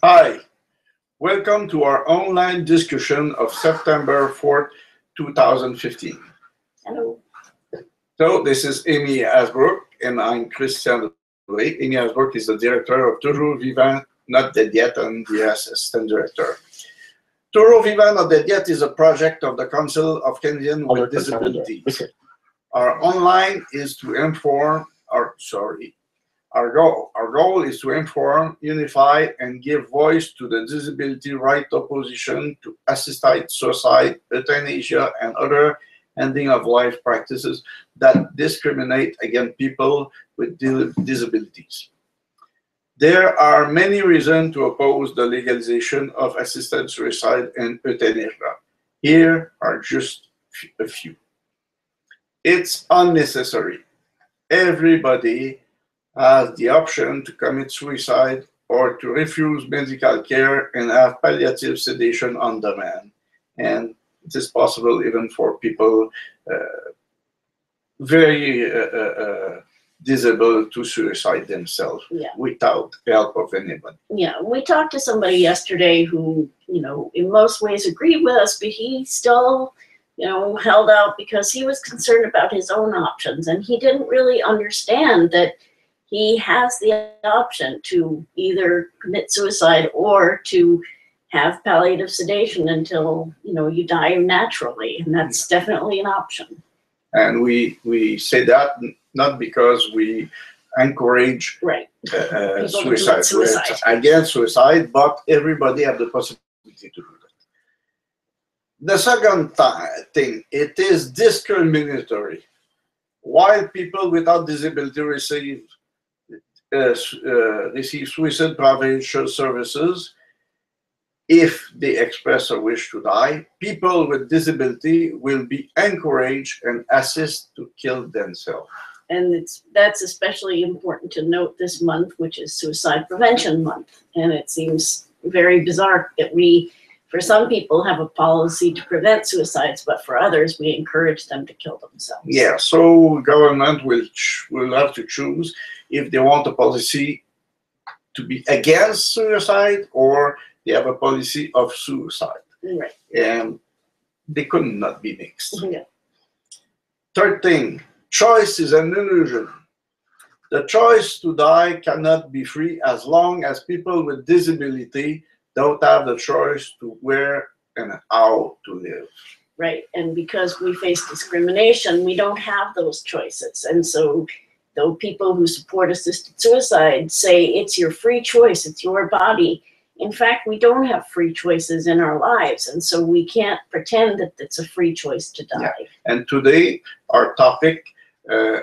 Hi, welcome to our online discussion of September 4th, 2015. Hello. So this is Amy Asbrook and I'm Christian. Amy Asbrook is the director of Toujours Vivant, Not Dead Yet, and the assistant director. Toujours Vivant, Not Dead Yet is a project of the Council of Canadians with Disabilities. Our online is to inform, Our goal is to inform, unify, and give voice to the disability right opposition to assisted suicide, euthanasia, and other ending of life practices that discriminate against people with disabilities. There are many reasons to oppose the legalization of assisted suicide and euthanasia. Here are just a few. It's unnecessary. Everybody has the option to commit suicide or to refuse medical care and have palliative sedation on demand. And it is possible even for people very disabled to suicide themselves without help of anybody. Yeah, we talked to somebody yesterday who, in most ways agreed with us, but he still, held out because he was concerned about his own options, and he didn't really understand that he has the option to either commit suicide or to have palliative sedation until, you die naturally, and that's definitely an option. And we say that not because we encourage suicide. We're against suicide, but everybody has the possibility to do that. The second thing, it is discriminatory. While people without disability receive suicide prevention services, if they express a wish to die, people with disability will be encouraged and assist to kill themselves. And that's especially important to note this month, which is Suicide Prevention Month. And it seems very bizarre that we, for some people, have a policy to prevent suicides, but for others, we encourage them to kill themselves. Yeah, so government will have to choose if they want a policy to be against suicide or they have a policy of suicide. Right. And they could not be mixed. Yeah. Third thing, choice is an illusion. The choice to die cannot be free as long as people with disability don't have the choice to where and how to live. Right, and because we face discrimination, we don't have those choices. And so though people who support assisted suicide say it's your free choice, it's your body, in fact, we don't have free choices in our lives, and so we can't pretend that it's a free choice to die. Yeah. And today, our topic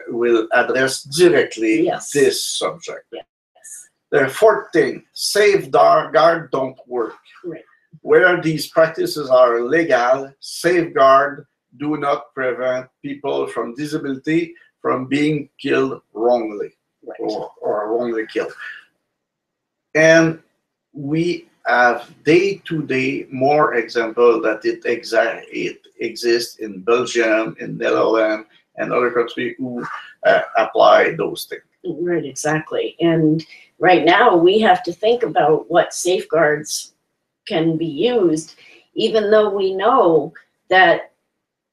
will address directly this subject. Yes. The fourth thing, safeguard don't work. Right. Where these practices are legal, safeguard do not prevent people from disability from being killed wrongly, or wrongly killed. And we have day-to-day more examples that it exists in Belgium, in Netherlands, and other countries who apply those things. Right, exactly. And right now we have to think about what safeguards can be used, even though we know that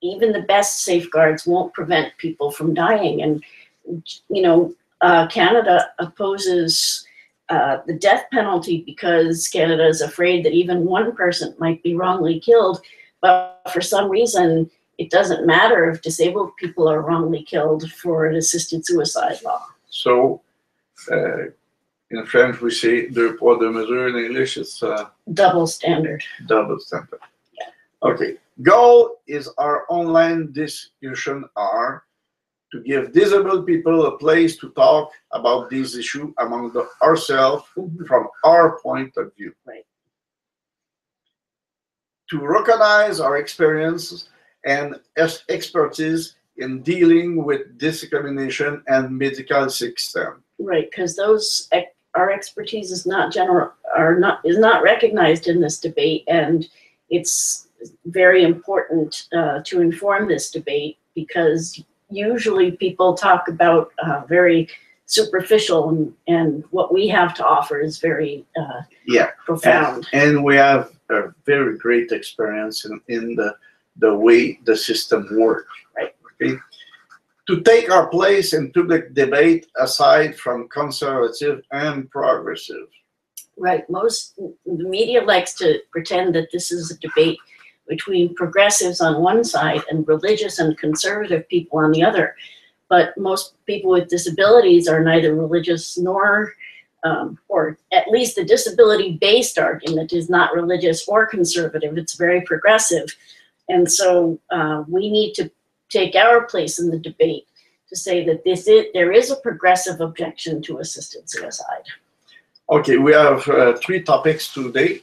even the best safeguards won't prevent people from dying. And, Canada opposes the death penalty because Canada is afraid that even one person might be wrongly killed. But for some reason, it doesn't matter if disabled people are wrongly killed for an assisted suicide law. So, in French, we say deux poids, deux mesures. In English, it's double standard. Double standard. Yeah. Okay. Goal is our online discussion are to give disabled people a place to talk about these issues among ourselves from our point of view. Right. To recognize our experiences and expertise in dealing with discrimination and medical system. Right, because our expertise is not recognized in this debate, and it's very important to inform this debate because usually people talk about very superficial, and what we have to offer is very profound. And we have a very great experience in the way the system works. Right. Okay. To take our place in public debate aside from conservative and progressive. Right. The media likes to pretend that this is a debate between progressives on one side and religious and conservative people on the other. But most people with disabilities are neither religious nor, or at least the disability-based argument is not religious or conservative. It's very progressive. And so we need to take our place in the debate to say that there is a progressive objection to assisted suicide. Okay, we have 3 topics today.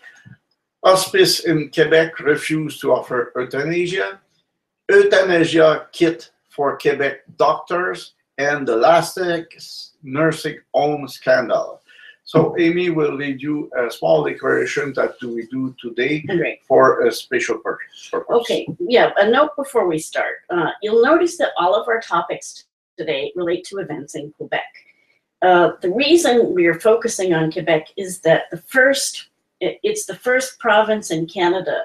Hospice in Quebec refused to offer euthanasia, Euthanasia Kit for Quebec doctors, and the last nursing home scandal. So Amy will read you a small declaration that we do today for a special purpose. Okay, yeah, a note before we start. You'll notice that all of our topics today relate to events in Quebec. The reason we are focusing on Quebec is that it's the first province in Canada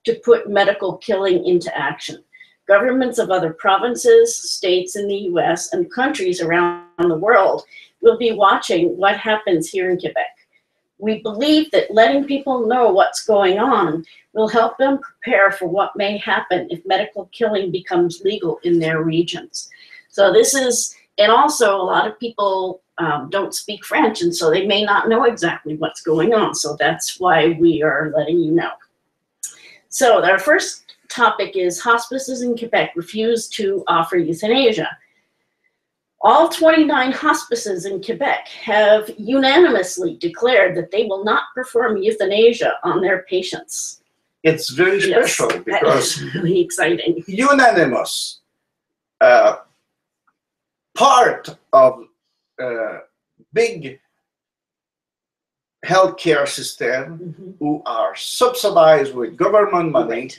to put medical killing into action. Governments of other provinces, states in the US, and countries around the world will be watching what happens here in Quebec. We believe that letting people know what's going on will help them prepare for what may happen if medical killing becomes legal in their regions. So and also a lot of people don't speak French, and so they may not know exactly what's going on. So that's why we are letting you know. So our first topic is hospices in Quebec refuse to offer euthanasia. All 29 hospices in Quebec have unanimously declared that they will not perform euthanasia on their patients. It's very special because that is really exciting. Unanimous. Part of big healthcare system who are subsidized with government money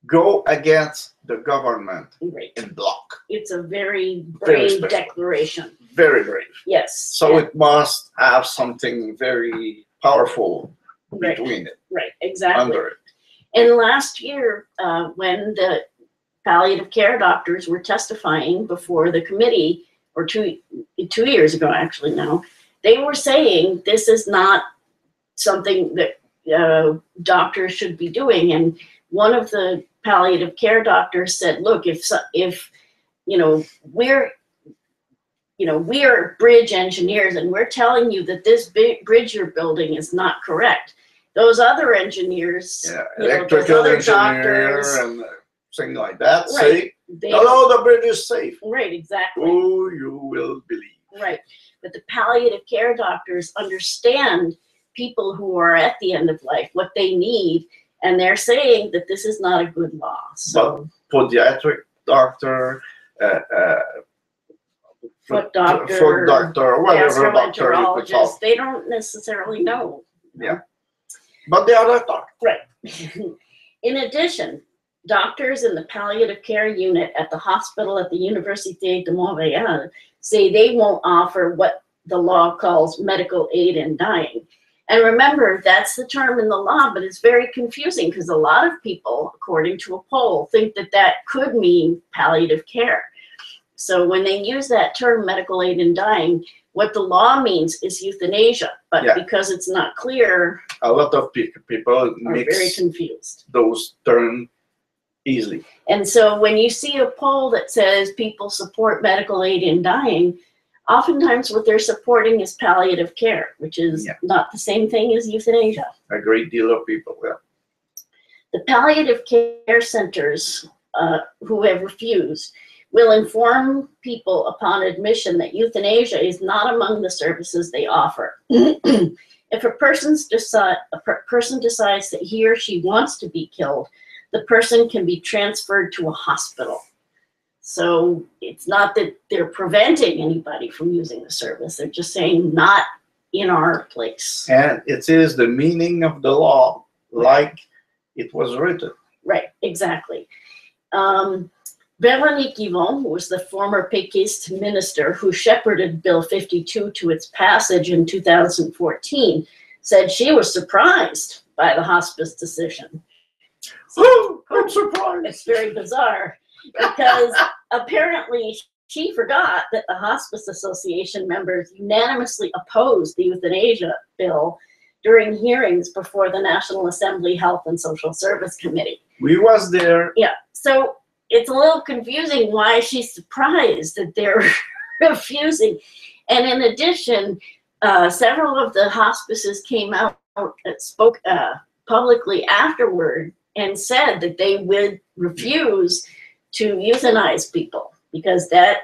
go against the government in block. It's a very brave declaration. Very brave. Yes. So it must have something very powerful between it. Right, exactly. Under it. And last year, when the palliative care doctors were testifying before the committee, or two years ago actually now, they were saying this is not something that doctors should be doing. And one of the palliative care doctors said, look, if we are bridge engineers and we're telling you that this bridge you're building is not correct, those other engineers, electrical other engineer doctors, and things like that, say, no, the bridge is safe. Right, exactly. Oh, you will believe. Right, but the palliative care doctors understand people who are at the end of life, what they need, and they're saying that this is not a good law. So, but pediatric doctor, foot doctor, whatever doctor you could call, they don't necessarily know. Yeah, but the other doctor. Right. In addition, doctors in the palliative care unit at the hospital at the Université de Montréal say they won't offer what the law calls medical aid in dying. And remember, that's the term in the law, but it's very confusing because a lot of people, according to a poll, think that that could mean palliative care. So when they use that term, medical aid in dying, what the law means is euthanasia, but because it's not clear, a lot of people are mix very confused. Those terms easily. And so when you see a poll that says people support medical aid in dying, oftentimes what they're supporting is palliative care, which is not the same thing as euthanasia. A great deal of people will. The palliative care centers who have refused will inform people upon admission that euthanasia is not among the services they offer. If a person decides that he or she wants to be killed, the person can be transferred to a hospital. So it's not that they're preventing anybody from using the service. They're just saying not in our place. And it is the meaning of the law, like it was written. Right, exactly. Véronique Yvon, who was the former Péquiste minister who shepherded Bill 52 to its passage in 2014, said she was surprised by the hospice decision. Oh, I'm surprised. It's very bizarre because apparently she forgot that the Hospice Association members unanimously opposed the euthanasia bill during hearings before the National Assembly Health and Social Service Committee. We was there. Yeah, so it's a little confusing why she's surprised that they're refusing. And in addition, several of the hospices came out and spoke publicly afterward and said that they would refuse to euthanize people because that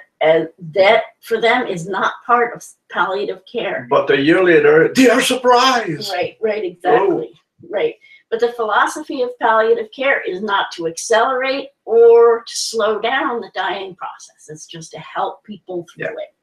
for them is not part of palliative care. But a year later, they are surprised. Right, exactly. Oh. Right. But the philosophy of palliative care is not to accelerate or to slow down the dying process. It's just to help people through it.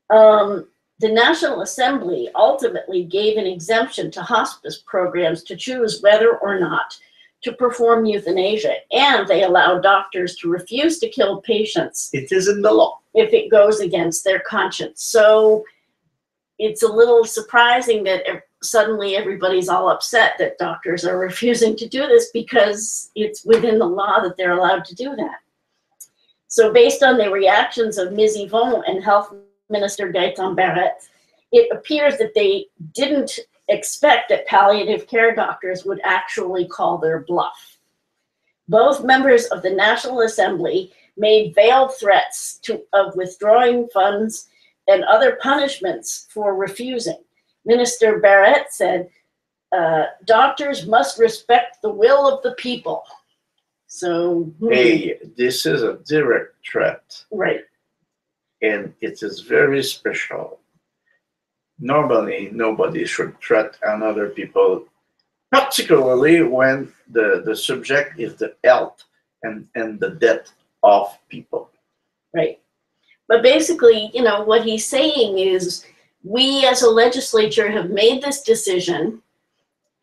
The National Assembly ultimately gave an exemption to hospice programs to choose whether or not to perform euthanasia, and they allow doctors to refuse to kill patients. It is in the law. If it goes against their conscience. So it's a little surprising that suddenly everybody's all upset that doctors are refusing to do this because it's within the law that they're allowed to do that. So based on the reactions of Ms. Yvon and Health Minister Gaëtan Barrette, it appears that they didn't expect that palliative care doctors would actually call their bluff. Both members of the National Assembly made veiled threats of withdrawing funds and other punishments for refusing. Minister Barrette said, doctors must respect the will of the people. So, hey, this is a direct threat. Right. And it is very special. Normally, nobody should threat another people, particularly when the subject is the health and the death of people. Right. But basically, you know, what he's saying is we as a legislature have made this decision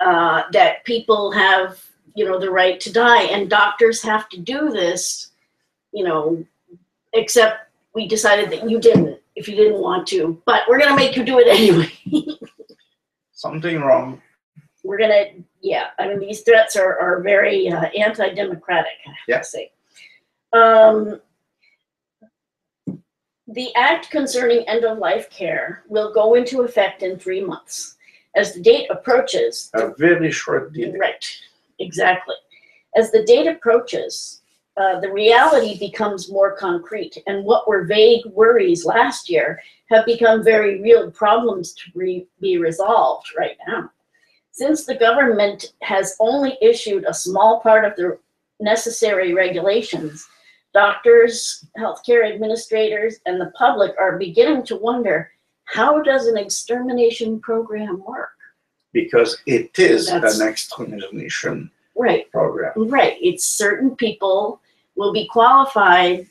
that people have, you know, the right to die, and doctors have to do this, you know, except we decided that you didn't, if you didn't want to, but we're going to make you do it anyway. Something wrong. We're going to, yeah, I mean, these threats are very anti-democratic, I have to say. The Act concerning end-of-life care will go into effect in 3 months. As the date approaches... A very short delay. Right, exactly. As the date approaches, the reality becomes more concrete, and what were vague worries last year have become very real problems to be resolved right now. Since the government has only issued a small part of the necessary regulations, doctors, healthcare administrators, and the public are beginning to wonder, how does an extermination program work? Because it is an extermination program. Right. It's certain people will be qualified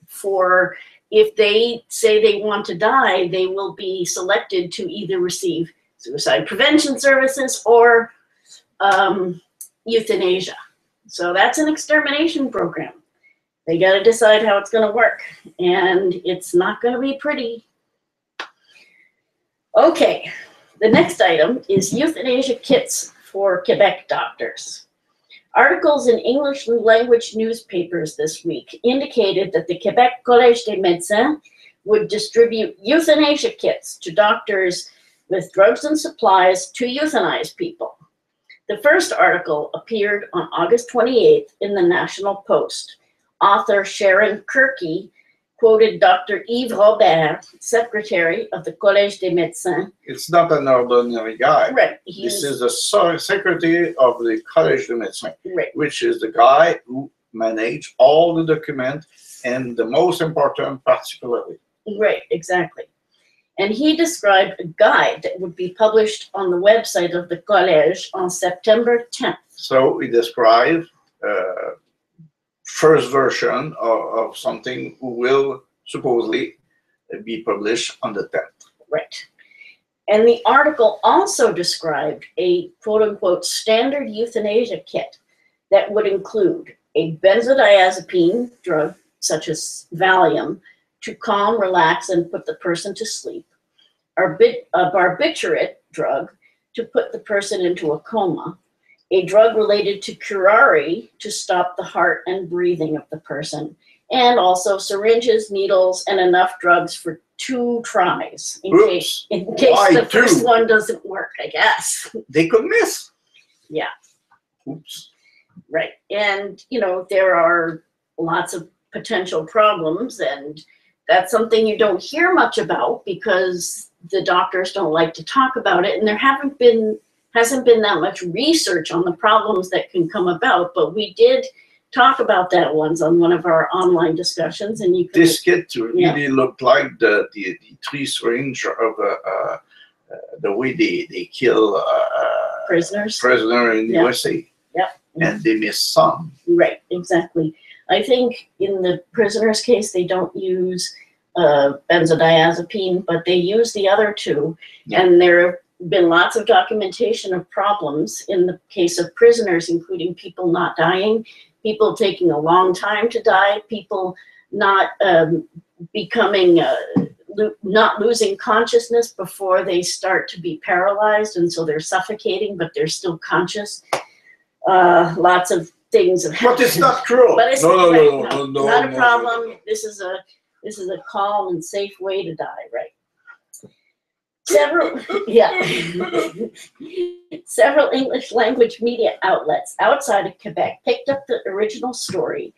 for, if they say they want to die, they will be selected to either receive suicide prevention services or euthanasia. So that's an extermination program. They got to decide how it's going to work, and it's not going to be pretty. Okay, the next item is Euthanasia Kits for Quebec doctors. Articles in English language newspapers this week indicated that the Quebec Collège des Médecins would distribute euthanasia kits to doctors with drugs and supplies to euthanize people. The first article appeared on August 28th in the National Post. Author Sharon Kirky quoted Dr. Yves Robert, secretary of the Collège des Médecins. It's not an ordinary guy. Right. This is the secretary of the Collège des Médecins, right, which is the guy who managed all the documents and the most important particularly. Right, exactly. And he described a guide that would be published on the website of the Collège on September 10th. So he described first version of something who will supposedly be published on the 10th. Right. And the article also described a quote-unquote standard euthanasia kit that would include a benzodiazepine drug, such as Valium, to calm, relax, and put the person to sleep, a barbiturate drug to put the person into a coma, a drug related to curare to stop the heart and breathing of the person, and also syringes, needles, and enough drugs for 2 tries in case the first one doesn't work, I guess. They could miss. Yeah. Oops. Right. And, you know, there are lots of potential problems, and that's something you don't hear much about because the doctors don't like to talk about it, and there hasn't been that much research on the problems that can come about, but we did talk about that once on one of our online discussions, and you can. This kit really looked like the 3 syringe of the way they kill prisoners in the USA. Yep. And they miss some. Right, exactly. I think in the prisoners' case, they don't use benzodiazepine, but they use the other 2. Yeah. And there have been lots of documentation of problems in the case of prisoners, including people not dying, people taking a long time to die, people not not losing consciousness before they start to be paralyzed, and so they're suffocating, but they're still conscious. Lots of things have happened. But it's not cruel. But it's no, not a problem. No. This is a calm and safe way to die, right? Several English language media outlets outside of Quebec picked up the original story,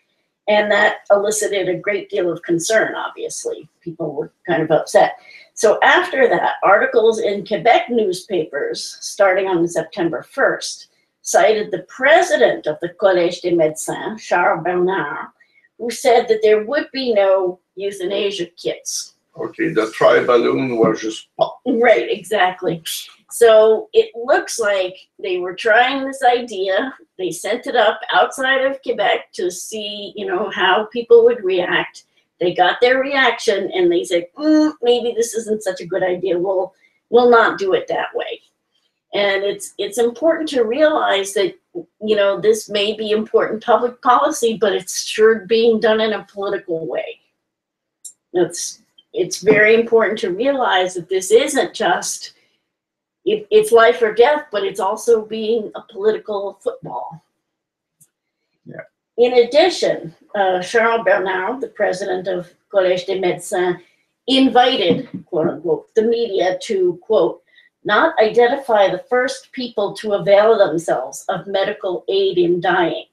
and that elicited a great deal of concern, obviously. People were kind of upset. So after that, articles in Quebec newspapers, starting on September 1st, cited the president of the Collège des Médecins, Charles Bernard, who said that there would be no euthanasia kits. Okay, the tri-balloon was just pop. Right, exactly. So it looks like they were trying this idea. They sent it up outside of Quebec to see, you know, how people would react. They got their reaction, and they said, maybe this isn't such a good idea. We'll not do it that way. And it's important to realize that, you know, this may be important public policy, but it's sure being done in a political way. It's very important to realize that this isn't just, it's life or death, but it's also being a political football. Yeah. In addition, Charles Bernard, the president of Collège des Médecins, invited, quote unquote, the media to, quote, not identify the first people to avail themselves of medical aid in dying,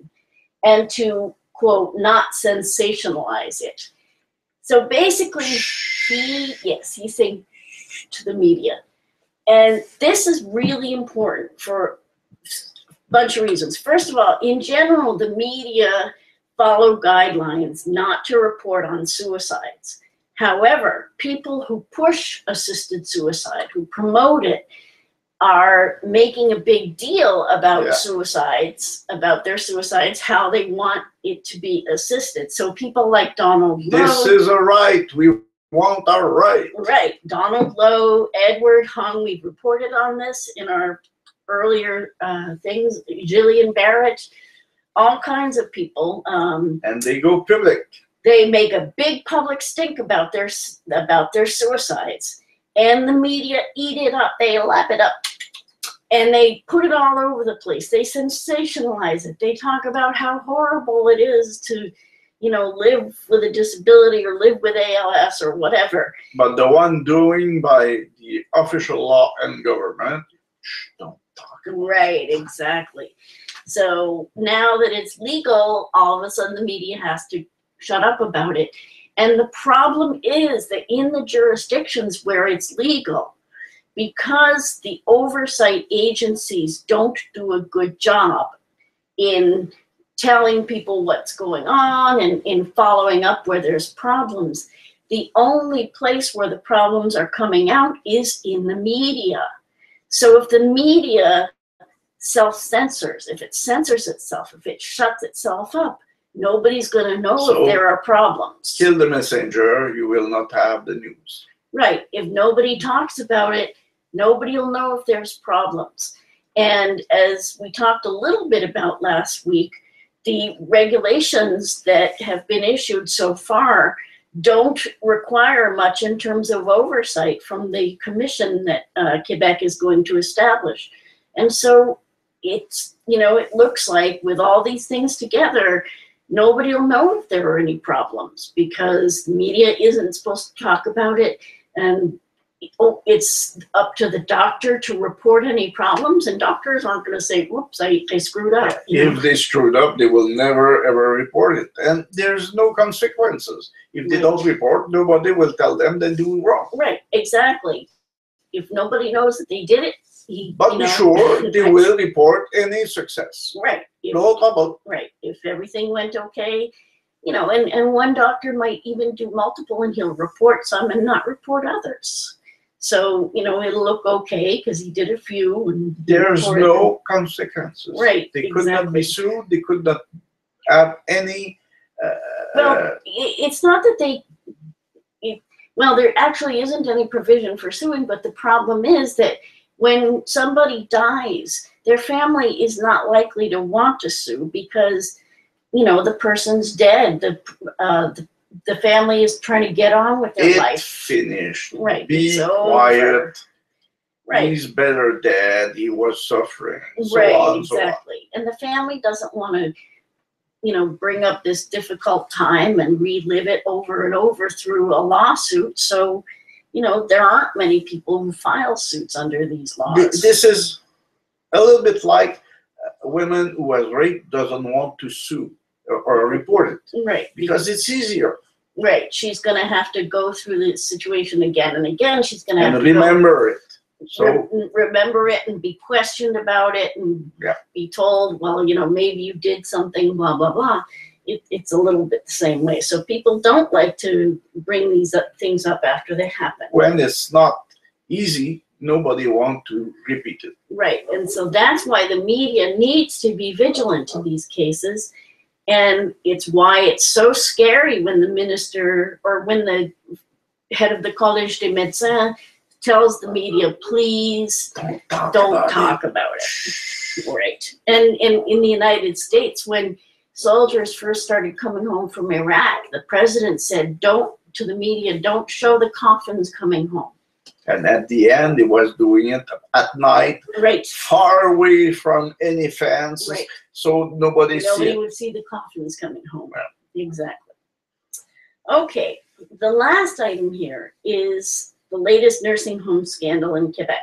and to, quote, not sensationalize it. So basically, he's saying to the media. And this is really important for a bunch of reasons. First of all, in general, the media follow guidelines not to report on suicides. However, people who push assisted suicide, who promote it, are making a big deal about suicides, about their suicides, how they want it to be assisted. So people like Donald Lowe. This is a right. We want our right. Right. Donald Lowe, Edward Hung, we've reported on this in our earlier things. Gillian Barrett, all kinds of people. And they go public. They make a big public stink about their suicides, and the media eat it up. They lap it up, and they put it all over the place. They sensationalize it. They talk about how horrible it is to, you know, live with a disability or live with ALS or whatever. But the one doing by the official law and government, don't talk about it. Right, exactly. So now that it's legal, all of a sudden the media has to shut up about it. And the problem is that in the jurisdictions where it's legal, because the oversight agencies don't do a good job in telling people what's going on and in following up where there's problems, the only place where the problems are coming out is in the media. So if the media self-censors, if it censors itself, if it shuts itself up, nobody's going to know if there are problems. Kill the messenger, you will not have the news. Right. If nobody talks about it, nobody will know if there's problems. And as we talked a little bit about last week, the regulations that have been issued so far don't require much in terms of oversight from the commission that Quebec is going to establish. And so it's, you know, it looks like with all these things together, nobody will know if there are any problems because the media isn't supposed to talk about it. And it's up to the doctor to report any problems, and doctors aren't going to say, whoops, I screwed up. If they screwed up, they will never ever report it. And there's no consequences. If they don't report, nobody will tell them they're doing wrong. Right, exactly. If nobody knows that they did it, but be sure they will report any success. Right. No trouble. Right. If everything went okay, you know, and one doctor might even do multiple and he'll report some and not report others. So, you know, it'll look okay because he did a few. And there's no consequences. Right. They could not be sued. They could not have any. Well, it's not that well, there actually isn't any provision for suing, but the problem is that when somebody dies, their family is not likely to want to sue because, you know, the person's dead. The family is trying to get on with their life. Finished. Right. Be quiet. Right. He's better dead. He was suffering. So right. on, exactly. And the family doesn't want to, you know, bring up this difficult time and relive it over and over through a lawsuit. So, you know, there aren't many people who file suits under these laws. This is a little bit like a woman who was raped doesn't want to sue or report it. Right. Because it's easier. Right. She's going to have to go through the situation again and again. She's going to have to remember it. So remember it and be questioned about it and be told, well, you know, maybe you did something, blah, blah, blah. It's a little bit the same way. So people don't like to bring these things up after they happen. When it's not easy, nobody wants to repeat it. Right. And so that's why the media needs to be vigilant in these cases. And it's why it's so scary when the minister or when the head of the Collège des Médecins tells the media, please don't talk about it. Right. And in the United States, when soldiers first started coming home from Iraq, the president said, to the media, don't show the coffins coming home. And at the end, he was doing it at night, right, far away from any fence, right, so nobody would see the coffins coming home. Yeah. Exactly. Okay, the last item here is the latest nursing home scandal in Quebec.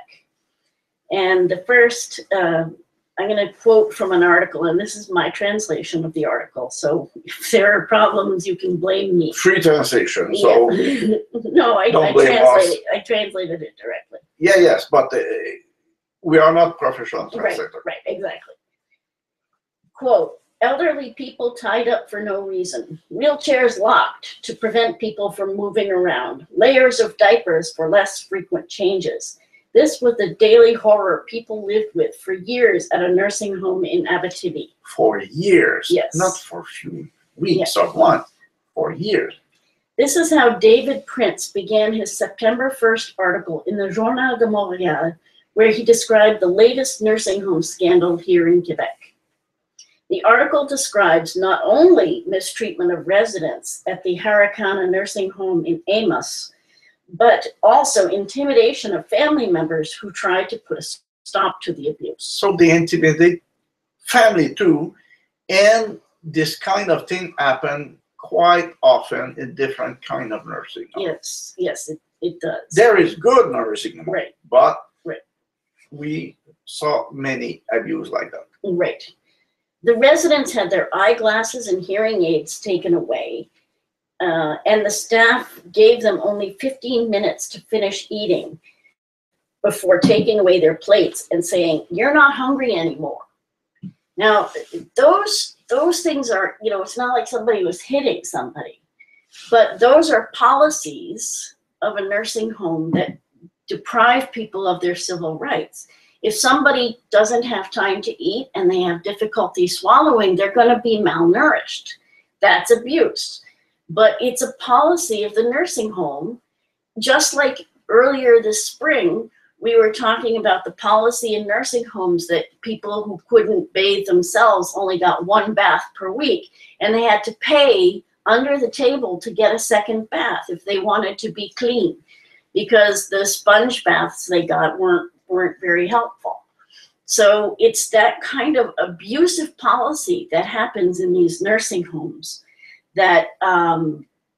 And the first, I'm going to quote from an article, and this is my translation of the article. So if there are problems, you can blame me. Free translation. So no, I translated it directly. Yeah, yes, but we are not professional translators. Right, exactly. Quote, elderly people tied up for no reason. Wheelchairs locked to prevent people from moving around. Layers of diapers for less frequent changes. This was the daily horror people lived with for years at a nursing home in Abitibi. For years? Yes. Not for a few weeks or months. For years. This is how David Prince began his September 1st article in the Journal de Montréal, where he described the latest nursing home scandal here in Quebec. The article describes not only mistreatment of residents at the Harricana nursing home in Amos, but also intimidation of family members who tried to put a stop to the abuse. So they intimidate family too, and this kind of thing happen quite often in different kind of nursing homes. Yes, it does. There is good nursing homes, right, but we saw many abuse like that. Right. The residents had their eyeglasses and hearing aids taken away. And the staff gave them only 15 minutes to finish eating before taking away their plates and saying, you're not hungry anymore. Now, those things are, you know, it's not like somebody was hitting somebody, but those are policies of a nursing home that deprive people of their civil rights. If somebody doesn't have time to eat and they have difficulty swallowing, they're going to be malnourished. That's abuse. But it's a policy of the nursing home, just like earlier this spring we were talking about the policy in nursing homes that people who couldn't bathe themselves only got 1 bath per week, and they had to pay under the table to get a second bath if they wanted to be clean, because the sponge baths they got weren't very helpful. So it's that kind of abusive policy that happens in these nursing homes that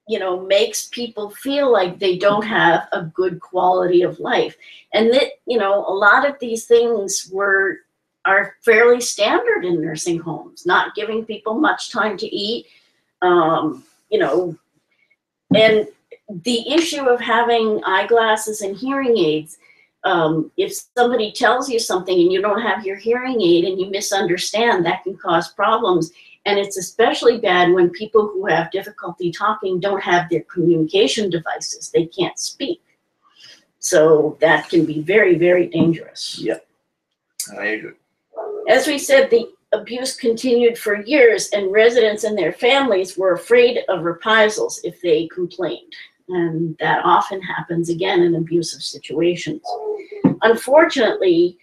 you know, makes people feel like they don't have a good quality of life. And that, you know, a lot of these things are fairly standard in nursing homes, not giving people much time to eat, you know, and the issue of having eyeglasses and hearing aids. If somebody tells you something and you don't have your hearing aid and you misunderstand, that can cause problems. And it's especially bad when people who have difficulty talking don't have their communication devices. They can't speak. So that can be very, very dangerous. Yeah, I agree. As we said, the abuse continued for years, and residents and their families were afraid of reprisals if they complained. And that often happens again in abusive situations. Unfortunately,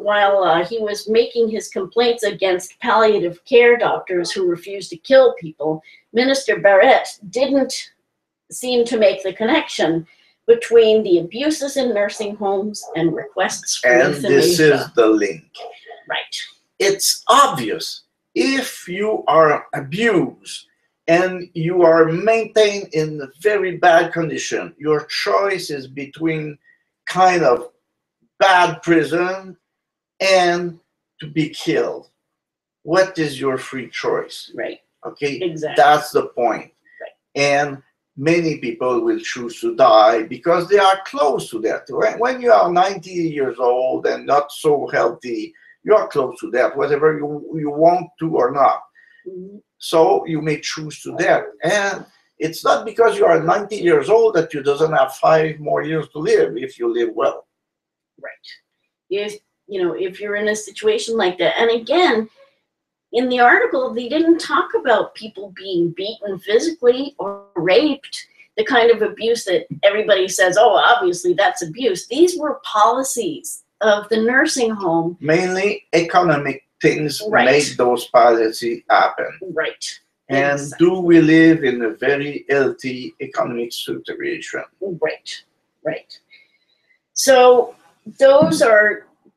while he was making his complaints against palliative care doctors who refused to kill people, Minister Barrett didn't seem to make the connection between the abuses in nursing homes and requests for euthanasia. And this is the link. Right. It's obvious. If you are abused and you are maintained in a very bad condition, your choice is between kind of bad prison and to be killed. What is your free choice? Right. Okay. Exactly. That's the point. Right. And many people will choose to die because they are close to death. When you are 90 years old and not so healthy, you are close to death, whether you want to or not. Mm-hmm. So you may choose to death. And it's not because you are 90 years old that you doesn't have 5 more years to live if you live well. Right. If you're in a situation like that, and again, in the article, they didn't talk about people being beaten physically or raped, the kind of abuse that everybody says, oh, obviously that's abuse. These were policies of the nursing home. Mainly economic things Right. make those policies happen. Right. And Exactly. do we live in a very healthy economic situation? Right. Right. So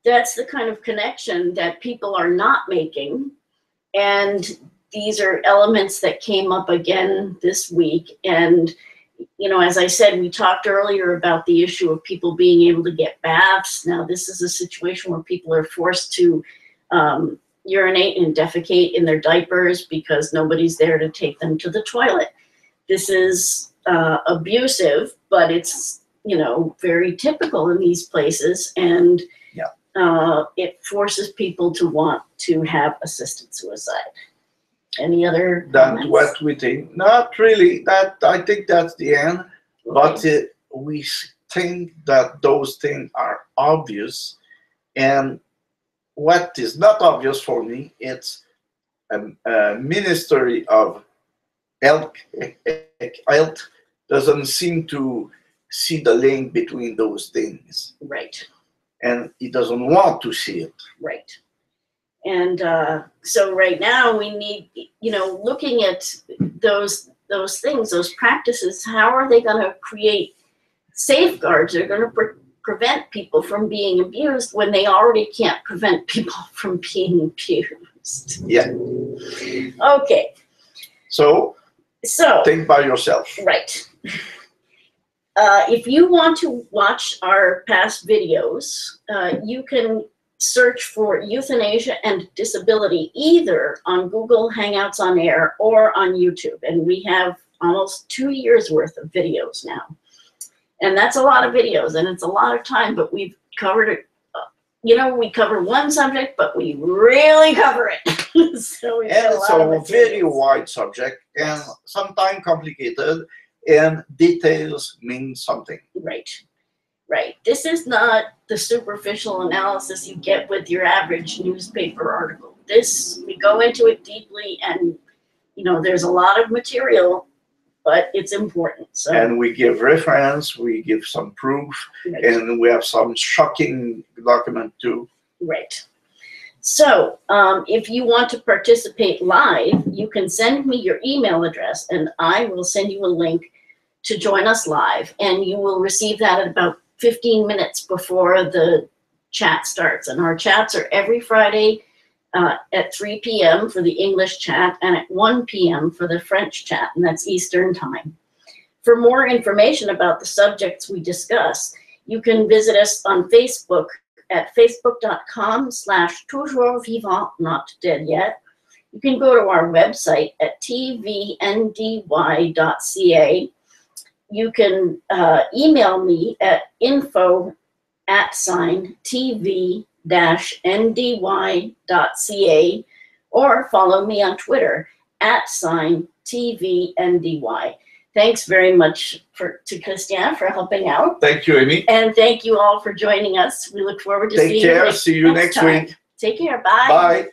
that's the kind of connection that people are not making. And these are elements that came up again this week. And, you know, as I said, we talked earlier about the issue of people being able to get baths. Now, this is a situation where people are forced to urinate and defecate in their diapers because nobody's there to take them to the toilet. This is abusive, but it's, you know, very typical in these places. And it forces people to want to have assisted suicide. Any other comments? That's what we think. Not really. I think that's the end. Okay. But we think that those things are obvious. And what is not obvious for me, it's a Ministry of Health doesn't seem to see the link between those things. Right. And he doesn't want to see it. Right. And so right now we need, you know, looking at those things, those practices, how are they going to create safeguards? They're going to prevent people from being abused when they already can't prevent people from being abused. Yeah. Okay. So think by yourself. Right. If you want to watch our past videos, you can search for Euthanasia and Disability either on Google Hangouts on Air or on YouTube. And we have almost 2 years worth of videos now. And that's a lot of videos and it's a lot of time, but we've covered it. You know, we cover one subject, but we really cover it. So we've got a lot of materials. It's a very wide subject and sometimes complicated. And details mean something. Right, right. This is not the superficial analysis you get with your average newspaper article. We go into it deeply and, you know, there's a lot of material but it's important. So. And we give reference, we give some proof, Right. and we have some shocking document too. Right. So if you want to participate live, you can send me your email address and I will send you a link to join us live. And you will receive that at about 15 minutes before the chat starts. And our chats are every Friday at 3 p.m. for the English chat and at 1 p.m. for the French chat, and that's Eastern time. For more information about the subjects we discuss, you can visit us on Facebook at facebook.com/toujourvivant, not dead yet. You can go to our website at tvndy.ca. You can email me at info@tv-ndy.ca or follow me on Twitter @TVNDY. Thanks very much to Christian for helping out. Thank you, Amy. And thank you all for joining us. We look forward to seeing you Take care. See you next time. week. Take care. Bye. Bye.